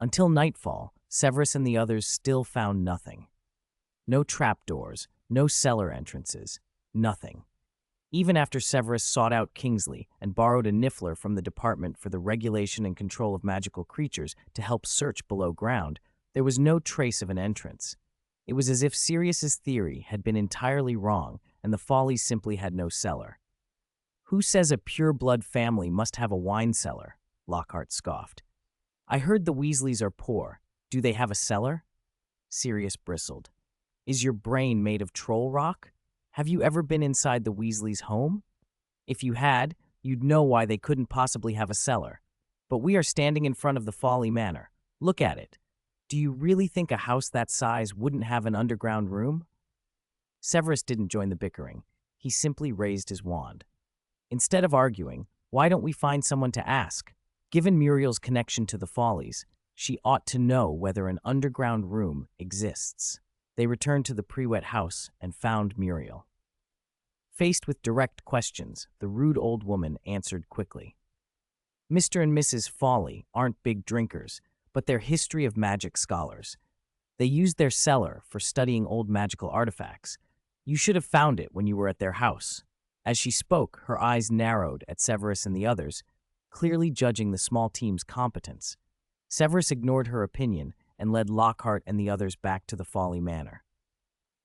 Until nightfall, Severus and the others still found nothing. No trapdoors, no cellar entrances, nothing. Even after Severus sought out Kingsley and borrowed a niffler from the Department for the Regulation and Control of Magical Creatures to help search below ground, there was no trace of an entrance. It was as if Sirius's theory had been entirely wrong and the Follies simply had no cellar. "Who says a pure-blood family must have a wine cellar?" Lockhart scoffed. "I heard the Weasleys are poor. Do they have a cellar?" Sirius bristled. "Is your brain made of troll rock? Have you ever been inside the Weasleys' home? If you had, you'd know why they couldn't possibly have a cellar. But we are standing in front of the Folly Manor. Look at it. Do you really think a house that size wouldn't have an underground room?" Severus didn't join the bickering. He simply raised his wand. "Instead of arguing, why don't we find someone to ask? Given Muriel's connection to the Follies, she ought to know whether an underground room exists." They returned to the pre-wet house and found Muriel. Faced with direct questions, the rude old woman answered quickly. "Mr. and Mrs. Folly aren't big drinkers, but they're history of magic scholars. They used their cellar for studying old magical artifacts. You should have found it when you were at their house." As she spoke, her eyes narrowed at Severus and the others, clearly judging the small team's competence. Severus ignored her opinion and led Lockhart and the others back to the Folly Manor.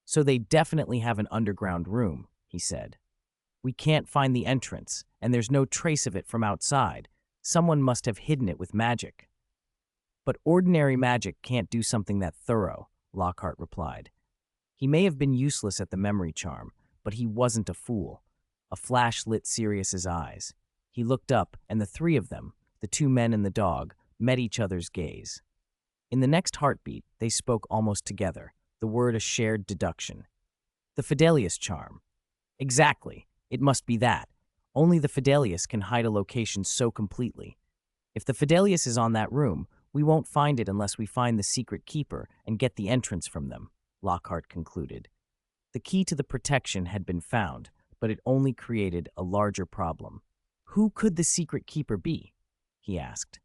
"So they definitely have an underground room," he said. "We can't find the entrance, and there's no trace of it from outside. Someone must have hidden it with magic." "But ordinary magic can't do something that thorough," Lockhart replied. "He may have been useless at the memory charm, but he wasn't a fool." A flash lit Sirius's eyes. He looked up, and the three of them, the two men and the dog, met each other's gaze. In the next heartbeat, they spoke almost together, the word a shared deduction. "The Fidelius charm." "Exactly. It must be that. Only the Fidelius can hide a location so completely. If the Fidelius is on that room, we won't find it unless we find the secret keeper and get the entrance from them," Lockhart concluded. The key to the protection had been found, but it only created a larger problem. "Who could the secret keeper be?" he asked.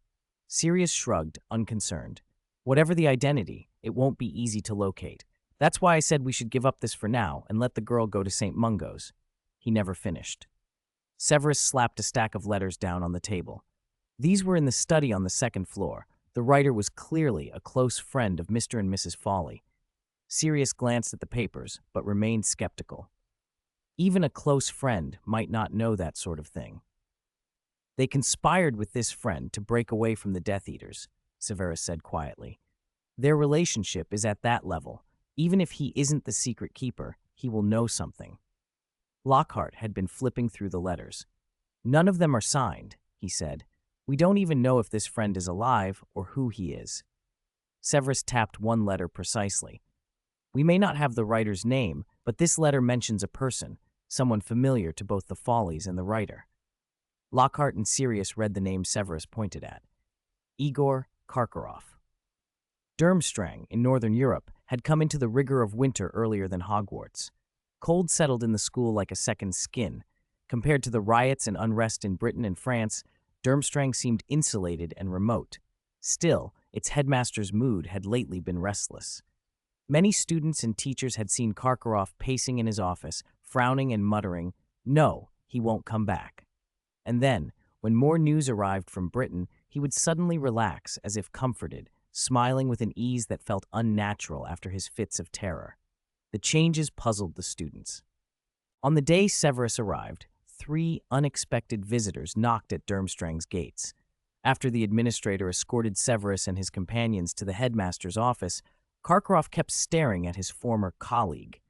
Sirius shrugged, unconcerned. "Whatever the identity, it won't be easy to locate. That's why I said we should give up this for now and let the girl go to St. Mungo's." He never finished. Severus slapped a stack of letters down on the table. These were in the study on the second floor. The writer was clearly a close friend of Mr. and Mrs. Folly. Sirius glanced at the papers, but remained skeptical. Even a close friend might not know that sort of thing. "They conspired with this friend to break away from the Death Eaters," Severus said quietly. "Their relationship is at that level. Even if he isn't the secret keeper, he will know something." Lockhart had been flipping through the letters. "None of them are signed," he said. "We don't even know if this friend is alive or who he is." Severus tapped one letter precisely. "We may not have the writer's name, but this letter mentions a person, someone familiar to both the Follies and the writer." Lockhart and Sirius read the name Severus pointed at. Igor Karkaroff. Durmstrang, in northern Europe, had come into the rigor of winter earlier than Hogwarts. Cold settled in the school like a second skin. Compared to the riots and unrest in Britain and France, Durmstrang seemed insulated and remote. Still, its headmaster's mood had lately been restless. Many students and teachers had seen Karkaroff pacing in his office, frowning and muttering, "No, he won't come back." And then, when more news arrived from Britain, he would suddenly relax as if comforted, smiling with an ease that felt unnatural after his fits of terror. The changes puzzled the students. On the day Severus arrived, 3 unexpected visitors knocked at Durmstrang's gates. After the administrator escorted Severus and his companions to the headmaster's office, Karkaroff kept staring at his former colleague.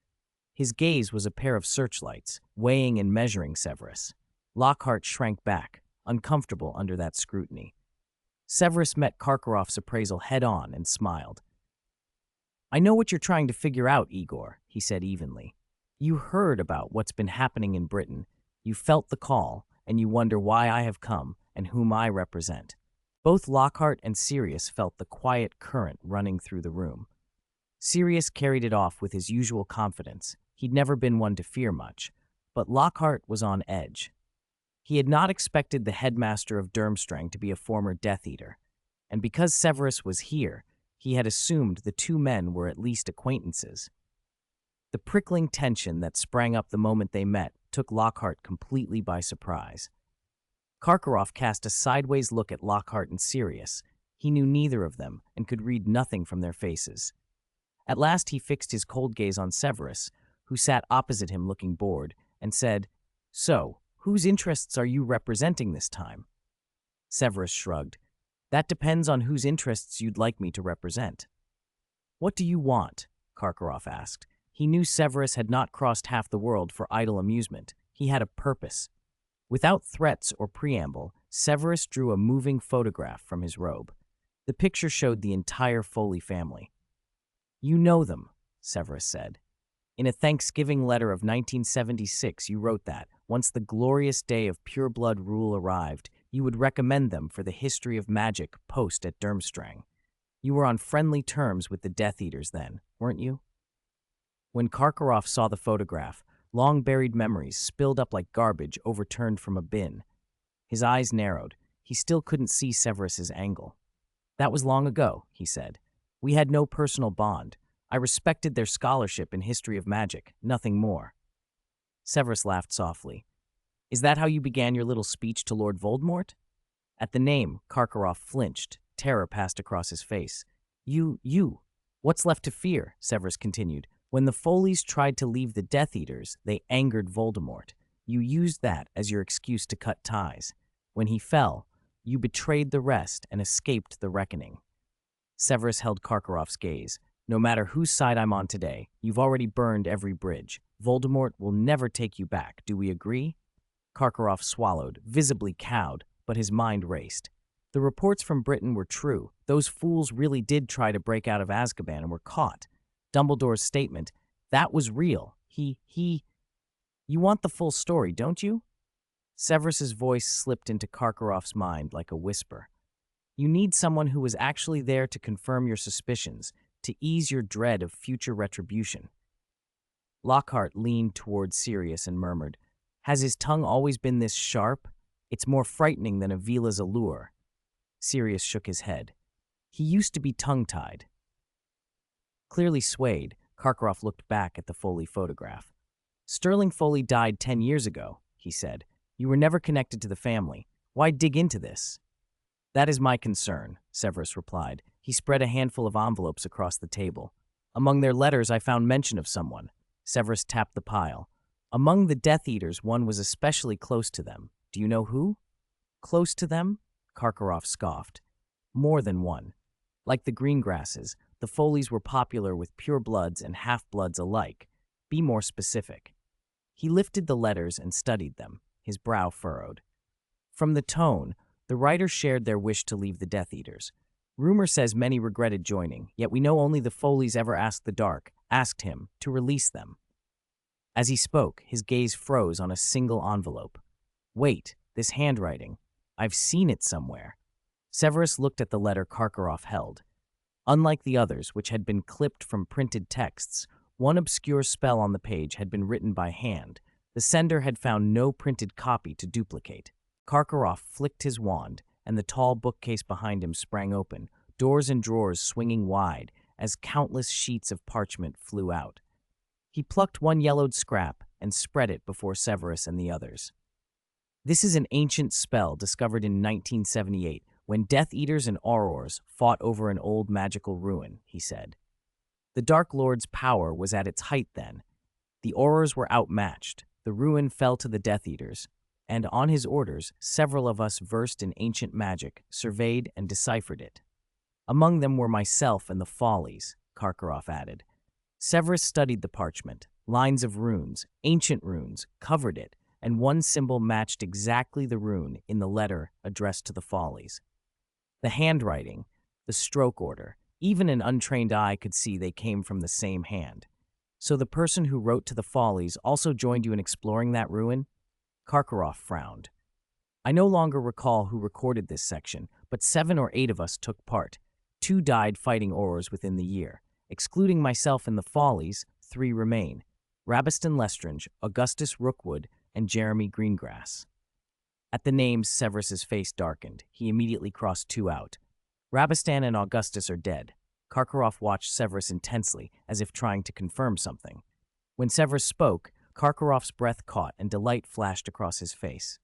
His gaze was a pair of searchlights, weighing and measuring Severus. Lockhart shrank back, uncomfortable under that scrutiny. Severus met Karkaroff's appraisal head-on and smiled. "I know what you're trying to figure out, Igor," he said evenly. "You heard about what's been happening in Britain. You felt the call, and you wonder why I have come and whom I represent." Both Lockhart and Sirius felt the quiet current running through the room. Sirius carried it off with his usual confidence. He'd never been one to fear much, but Lockhart was on edge. He had not expected the headmaster of Durmstrang to be a former Death Eater. and because Severus was here, he had assumed the two men were at least acquaintances. The prickling tension that sprang up the moment they met took Lockhart completely by surprise. Karkaroff cast a sideways look at Lockhart and Sirius. He knew neither of them and could read nothing from their faces. At last he fixed his cold gaze on Severus, who sat opposite him looking bored, and said, "So, whose interests are you representing this time?" Severus shrugged. "That depends on whose interests you'd like me to represent." "What do you want?" Karkaroff asked. He knew Severus had not crossed half the world for idle amusement. He had a purpose. Without threats or preamble, Severus drew a moving photograph from his robe. The picture showed the entire Foley family. "You know them," Severus said. "In a Thanksgiving letter of 1976, you wrote that, once the glorious day of pure-blood rule arrived, you would recommend them for the history of magic post at Durmstrang. You were on friendly terms with the Death Eaters then, weren't you?" When Karkaroff saw the photograph, long-buried memories spilled up like garbage overturned from a bin. His eyes narrowed. He still couldn't see Severus's angle. "That was long ago," he said. "We had no personal bond. I respected their scholarship in history of magic, nothing more." Severus laughed softly. "Is that how you began your little speech to Lord Voldemort?" At the name, Karkaroff flinched. Terror passed across his face. You. What's left to fear?" Severus continued. "When the Foleys tried to leave the Death Eaters, they angered Voldemort. You used that as your excuse to cut ties. When he fell, you betrayed the rest and escaped the reckoning." Severus held Karkaroff's gaze. "No matter whose side I'm on today, you've already burned every bridge. Voldemort will never take you back. Do we agree?" Karkaroff swallowed, visibly cowed, but his mind raced. The reports from Britain were true. Those fools really did try to break out of Azkaban and were caught. Dumbledore's statement, that was real. You want the full story, don't you?" Severus's voice slipped into Karkaroff's mind like a whisper. "You need someone who was actually there to confirm your suspicions, to ease your dread of future retribution." Lockhart leaned toward Sirius and murmured, "Has his tongue always been this sharp? It's more frightening than Avila's allure." Sirius shook his head. "He used to be tongue-tied." Clearly swayed, Karkaroff looked back at the Foley photograph. "Sterling Foley died 10 years ago," he said. "You were never connected to the family. Why dig into this?" "That is my concern," Severus replied. He spread a handful of envelopes across the table. "Among their letters I found mention of someone." Severus tapped the pile. "Among the Death Eaters, one was especially close to them. Do you know who?" "Close to them?" Karkaroff scoffed. "More than one. Like the Greengrasses, the Foleys were popular with purebloods and half-bloods alike. Be more specific." He lifted the letters and studied them, his brow furrowed. From the tone, the writer shared their wish to leave the Death Eaters. Rumor says many regretted joining, yet we know only the Foleys ever asked him, to release them. As he spoke, his gaze froze on a single envelope. "Wait, this handwriting. I've seen it somewhere." Severus looked at the letter Karkaroff held. Unlike the others, which had been clipped from printed texts, one obscure spell on the page had been written by hand. The sender had found no printed copy to duplicate. Karkaroff flicked his wand, and the tall bookcase behind him sprang open, doors and drawers swinging wide as countless sheets of parchment flew out. He plucked one yellowed scrap and spread it before Severus and the others. "This is an ancient spell discovered in 1978 when Death Eaters and Aurors fought over an old magical ruin," he said. "The Dark Lord's power was at its height then. The Aurors were outmatched. The ruin fell to the Death Eaters, and on his orders, several of us versed in ancient magic surveyed and deciphered it. Among them were myself and the Follies," Karkaroff added. Severus studied the parchment. Lines of runes, ancient runes, covered it, and one symbol matched exactly the rune in the letter addressed to the Follies. The handwriting, the stroke order, even an untrained eye could see they came from the same hand. "So the person who wrote to the Follies also joined you in exploring that ruin?" Karkaroff frowned. "I no longer recall who recorded this section, but 7 or 8 of us took part. 2 died fighting Aurors within the year. Excluding myself and the Follies, 3 remain: Rabiston Lestrange, Augustus Rookwood, and Jeremy Greengrass." At the names, Severus's face darkened. He immediately crossed 2 out. Rabistan and Augustus are dead. Karkaroff watched Severus intensely, as if trying to confirm something. When Severus spoke, Karkaroff's breath caught and delight flashed across his face.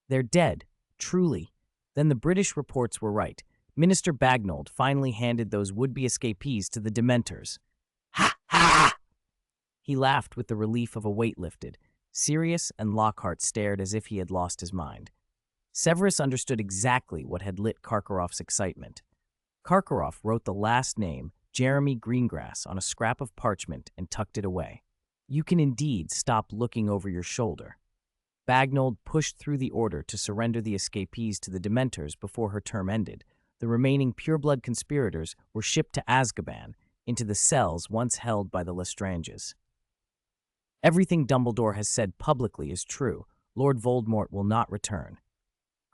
They're dead, truly. Then the British reports were right. Minister Bagnold finally handed those would-be escapees to the Dementors. Ha ha! He laughed with the relief of a weight lifted. Sirius and Lockhart stared as if he had lost his mind. Severus understood exactly what had lit Karkaroff's excitement. Karkaroff wrote the last name, Jeremy Greengrass, on a scrap of parchment and tucked it away. You can indeed stop looking over your shoulder. Bagnold pushed through the order to surrender the escapees to the Dementors before her term ended. The remaining pureblood conspirators were shipped to Azkaban, into the cells once held by the Lestranges. Everything Dumbledore has said publicly is true. Lord Voldemort will not return.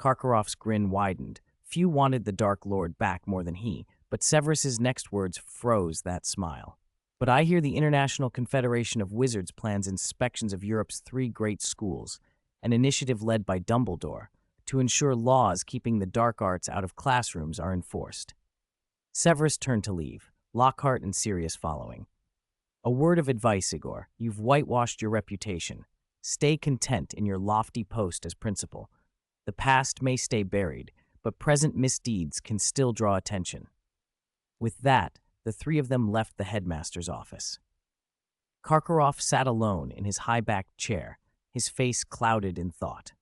Karkaroff's grin widened. Few wanted the Dark Lord back more than he, but Severus's next words froze that smile. But I hear the International Confederation of Wizards plans inspections of Europe's 3 great schools, an initiative led by Dumbledore, to ensure laws keeping the dark arts out of classrooms are enforced. Severus turned to leave, Lockhart and Sirius following. A word of advice, Igor. You've whitewashed your reputation. Stay content in your lofty post as principal. The past may stay buried, but present misdeeds can still draw attention. With that, the 3 of them left the headmaster's office. Karkaroff sat alone in his high-backed chair, his face clouded in thought.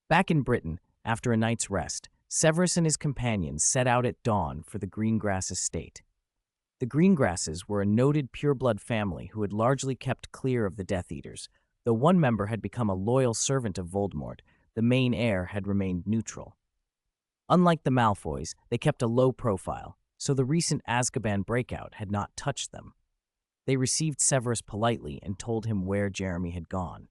Back in Britain, after a night's rest, Severus and his companions set out at dawn for the Greengrass estate. The Greengrasses were a noted pureblood family who had largely kept clear of the Death Eaters. Though one member had become a loyal servant of Voldemort, the main heir had remained neutral. Unlike the Malfoys, they kept a low profile, so the recent Azkaban breakout had not touched them. They received Severus politely and told him where Jeremy had gone.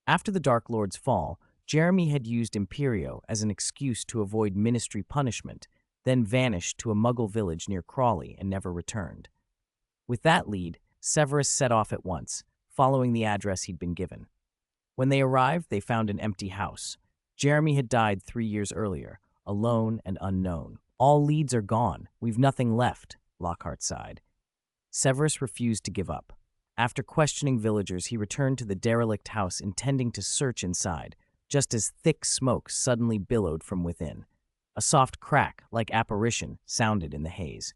After the Dark Lord's fall, Jeremy had used Imperio as an excuse to avoid ministry punishment, then vanished to a Muggle village near Crawley and never returned. With that lead, Severus set off at once, following the address he'd been given. When they arrived, they found an empty house. Jeremy had died 3 years earlier, alone and unknown. All leads are gone. We've nothing left, Lockhart sighed. Severus refused to give up. After questioning villagers, he returned to the derelict house intending to search inside, just as thick smoke suddenly billowed from within. A soft crack, like apparition, sounded in the haze.